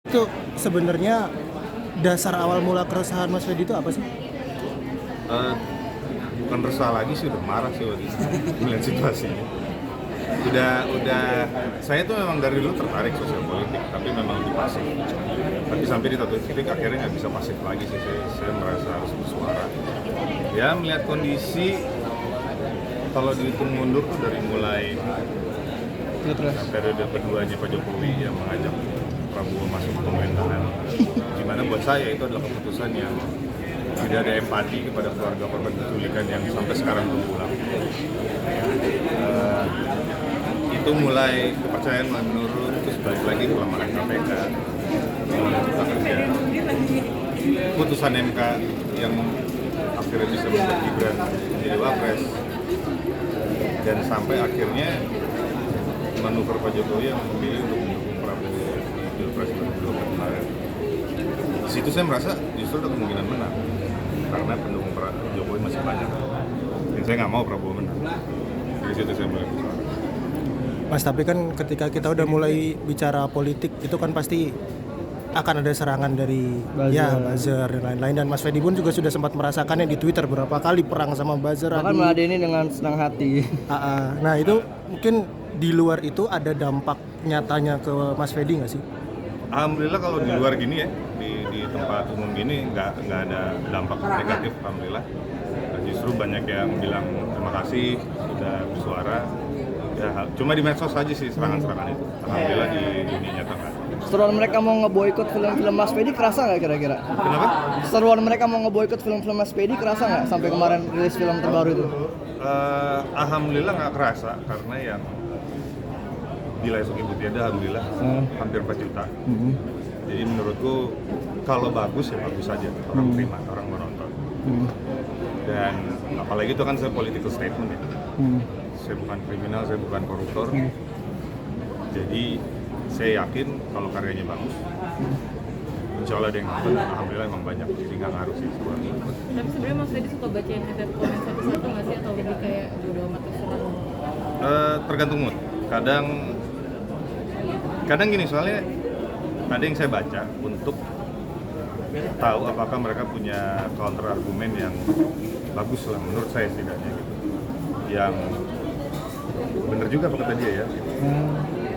Itu sebenarnya dasar awal mula keresahan Mas Fedi itu apa sih? Eh, Bukan resah lagi sih, udah marah sih waktu itu melihat situasinya. Udah saya tuh memang dari dulu tertarik sosial politik, tapi memang lebih pasif. Tapi sampai di satu titik akhirnya nggak bisa pasif lagi sih, saya merasa harus bersuara. Ya melihat kondisi, kalau dihitung mundur tuh dari mulai periode keduanya Pak Jokowi yang mengajak Prabowo masuk ke pemerintahan, dimana buat saya itu adalah keputusan yang tidak ada empati kepada keluarga korban penculikan yang sampai sekarang belum pulang. Itu mulai kepercayaan menurun, terus balik lagi pelemahan KPK, putusan MK yang akhirnya bisa membuat Gibran menjadi wapres, dan sampai akhirnya manuver Pak Jokowi yang memilih untuk mendukung Prabowo di Pilpres 2024 kemarin. Di situ saya merasa justru ada kemungkinan menang, karena pendukung Pak Jokowi masih banyak, dan saya nggak mau Prabowo menang. Dari situ saya mulai bersuara. Mas, tapi kan ketika kita udah mulai bicara politik itu kan pasti akan ada serangan dari buzzer dan lain-lain, dan Mas Fedi pun juga sudah sempat merasakannya di Twitter berapa kali perang sama buzzer. Bahkan meladeni dengan senang hati. Nah itu mungkin di luar itu ada dampak nyatanya ke Mas Fedi nggak sih? Alhamdulillah kalau di luar gini ya, di tempat umum gini nggak ada dampak negatif, alhamdulillah. Justru banyak yang bilang terima kasih sudah bersuara. Ya, cuma di medsos aja sih serangan-serangan itu. Alhamdulillah di dunia nyata nggak. Seruan mereka mau ngeboikot film-film Mas Fedi kerasa nggak kira-kira? Kenapa? Seruan mereka mau ngeboikot film-film Mas Fedi kerasa nggak sampai kemarin rilis film terbaru itu? Alhamdulillah nggak kerasa, karena yang di Laisuk Ibu Tiada alhamdulillah hampir 4 juta. Jadi menurutku kalau bagus ya bagus saja, orang terima, orang menonton. Dan apalagi itu kan saya political statement ya. Saya bukan kriminal, saya bukan koruptor. Jadi saya yakin kalau karyanya bagus, insya Allah ada yang nonton. Alhamdulillah emang banyak, jadi nggak ngaruh sih sebenarnya. Tapi sebenarnya Mas Fedi suka bacain header komen satu-satu nggak sih, atau lebih kayak bodo amat terserah? Tergantung mood. Kadang gini, soalnya ada yang saya baca untuk tahu apakah mereka punya counter argumen yang bagus lah, menurut saya setidaknya gitu. Yang bener juga apa kata dia ya.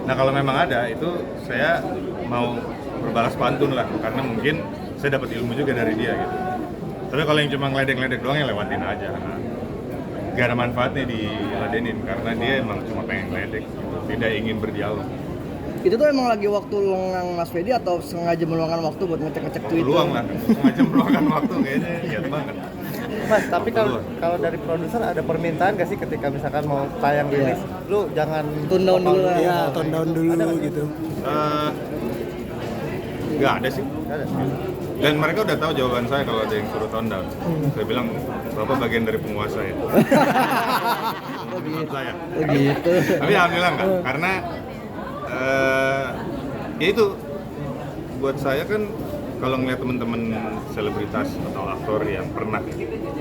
Nah kalau memang ada, itu saya mau berbalas pantun lah, karena mungkin saya dapat ilmu juga dari dia gitu. Tapi kalau yang cuma ngeledek-ledek doang, ya lewatin aja. Gak ada manfaatnya diladenin, karena dia emang cuma pengen ngeledek gitu, tidak ingin berdialog. Itu tuh emang lagi waktu lengang Mas Fedi atau sengaja meluangkan waktu buat ngecek-ngecek Twitter? Peluang lah, sengaja meluangkan waktu, kayaknya lihat banget. Mas, tapi kalau dari produser ada permintaan gak sih ketika misalkan mau tayang rilis, lu jangan Tune down dulu lah. Ya, tone down dulu gitu. Nggak ada sih. Nggak ada. Dan mereka udah tahu jawaban saya kalau ada yang suruh tone down. Saya bilang, Bapak bagian dari penguasa ya. Menurut saya. Gitu. Tapi alhamdulillah enggak, karena ya itu buat saya kan, kalau ngeliat teman-teman selebritas atau aktor yang pernah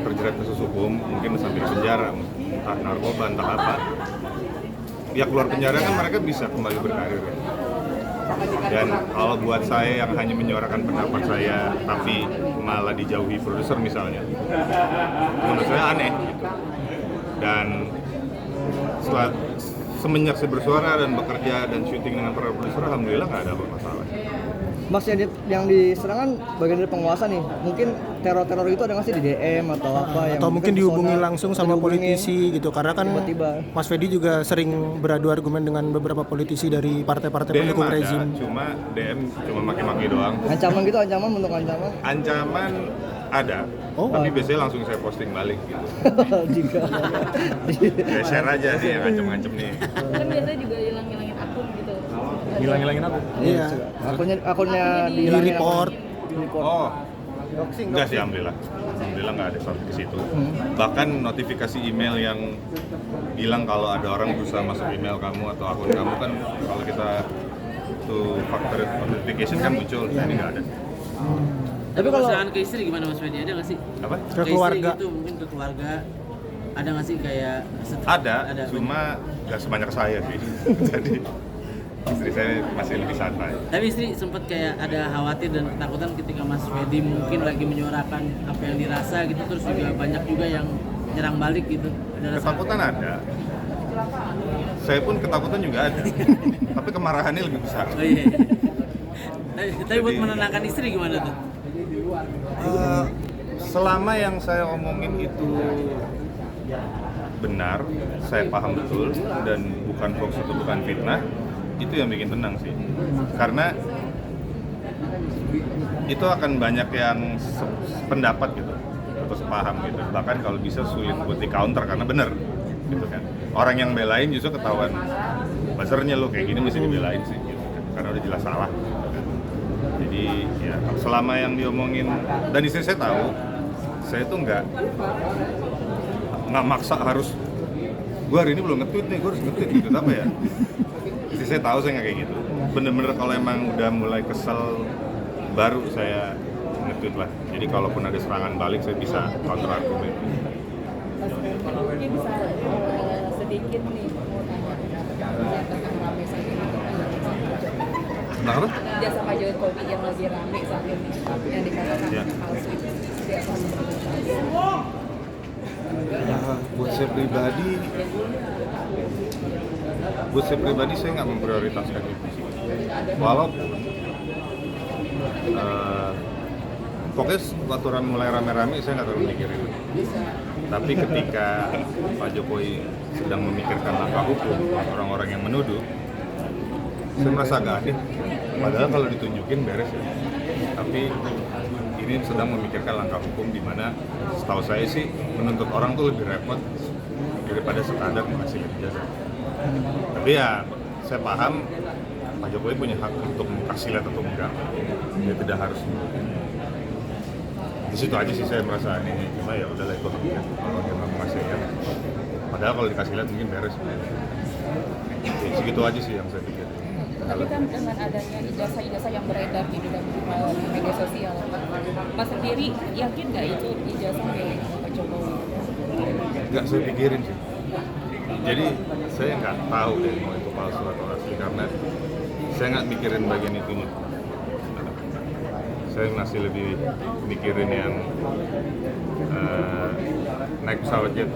terjerat kasus hukum, mungkin sampai di penjara, entah narkoba, entah apa, ya keluar penjara kan mereka bisa kembali berkarir ya. Dan kalau buat saya yang hanya menyuarakan pendapat saya tapi malah dijauhi produser misalnya, menurut saya aneh gitu. Dan semenjak saya bersuara dan bekerja dan syuting dengan para produser, alhamdulillah nggak ada masalah. Mas, yang diserang kan bagian dari penguasa nih. Mungkin teror-teror itu ada nggak sih di DM atau apa? Atau mungkin dihubungi langsung sama politisi gitu, karena kan tiba-tiba. Mas Fedi juga sering beradu argumen dengan beberapa politisi dari partai-partai DM pendukung ada, rezim. cuma DM cuma maki-maki doang. Ancaman gitu, ancaman bentuk ancaman. Ancaman ada, tapi biasanya langsung saya posting balik gitu. Jika Saya share aja nih yang ngancem-ngancem nih. Kan biasanya juga hilang-hilangin akun gitu. Hilang-hilangin apa? Iya. akunnya Di dihilangin. report. Oh, Doxing, enggak sih alhamdulillah. Alhamdulillah nggak ada sampai ke situ. Bahkan notifikasi email yang bilang kalau ada orang berusaha masuk email kamu atau akun kamu, kan kalau kita tuh factor notification kan muncul, ini nggak ada. Tapi kalau serangan ke istri gimana Mas Fedi, ada nggak sih? Apa? Ke keluarga. Istri gitu, mungkin ke keluarga. Ada nggak sih kayak Ada, cuma nggak sebanyak saya sih. Jadi Istri saya masih lebih santai. Tapi istri sempat kayak ada khawatir dan ketakutan ketika Mas Fedi mungkin lagi menyuarakan apa yang dirasa gitu, terus juga banyak juga yang nyerang balik gitu. Ada rasa Ketakutan ada. Saya pun ketakutan juga ada. Tapi kemarahannya lebih besar. Oh iya. Tapi buat menenangkan istri gimana tuh? Selama yang saya omongin itu benar, saya paham betul dan bukan hoax atau bukan fitnah, itu yang bikin tenang sih. Karena itu akan banyak yang pendapat gitu atau sepaham gitu. Bahkan kalau bisa sulit buat di counter karena benar gitu kan. Orang yang belain justru ketahuan buzzernya lo kayak gini mesti dibelain sih gitu kan. Karena udah jelas salah. Jadi ya selama yang diomongin dan istri saya tahu, saya tuh nggak maksa harus gue hari ini belum nge-tweet nih, gue harus nge-tweet gitu apa ya. Istri saya tahu saya nggak kayak gitu. Bener-bener kalau emang udah mulai kesel baru saya nge-tweet lah. Jadi kalaupun ada serangan balik saya bisa counter argumen. Mungkin bisa sedikit nih mau tanya tentang rame saat ini. Kenapa? Jasa Pak Jokowi yang lagi rame saat ini yang dikatakan Ya. palsu itu seperti apa? Buat saya pribadi saya nggak memprioritaskan itu sih. Walaupun pokoknya waktu mulai rame-rame saya nggak terlalu mikirin. Tapi ketika Pak Jokowi sedang memikirkan langkah hukum orang-orang yang menuduh, saya merasa agak aneh. Padahal kalau ditunjukin beres ya. Tapi ini sedang memikirkan langkah hukum di mana setahu saya sih menuntut orang tuh lebih repot daripada sekadar mengasih ijazah. Tapi ya saya paham Pak Jokowi punya hak untuk kasih lihat atau enggak. Dia tidak harus. Di situ aja sih saya merasa ini cuma ya udahlah itu haknya kalau dia nggak mau ngasih lihat. Padahal kalau dikasih lihat mungkin beres. Jadi, segitu aja sih yang saya pikir. Tapi kan dengan adanya ijazah-ijazah yang beredar di dalam media sosial, Mas sendiri yakin nggak itu ijazah milik Pak Jokowi? Nggak saya pikirin sih. Jadi saya nggak tahu deh mau itu palsu atau asli karena saya nggak mikirin bagian itunya. Saya masih lebih mikirin yang naik pesawat jet.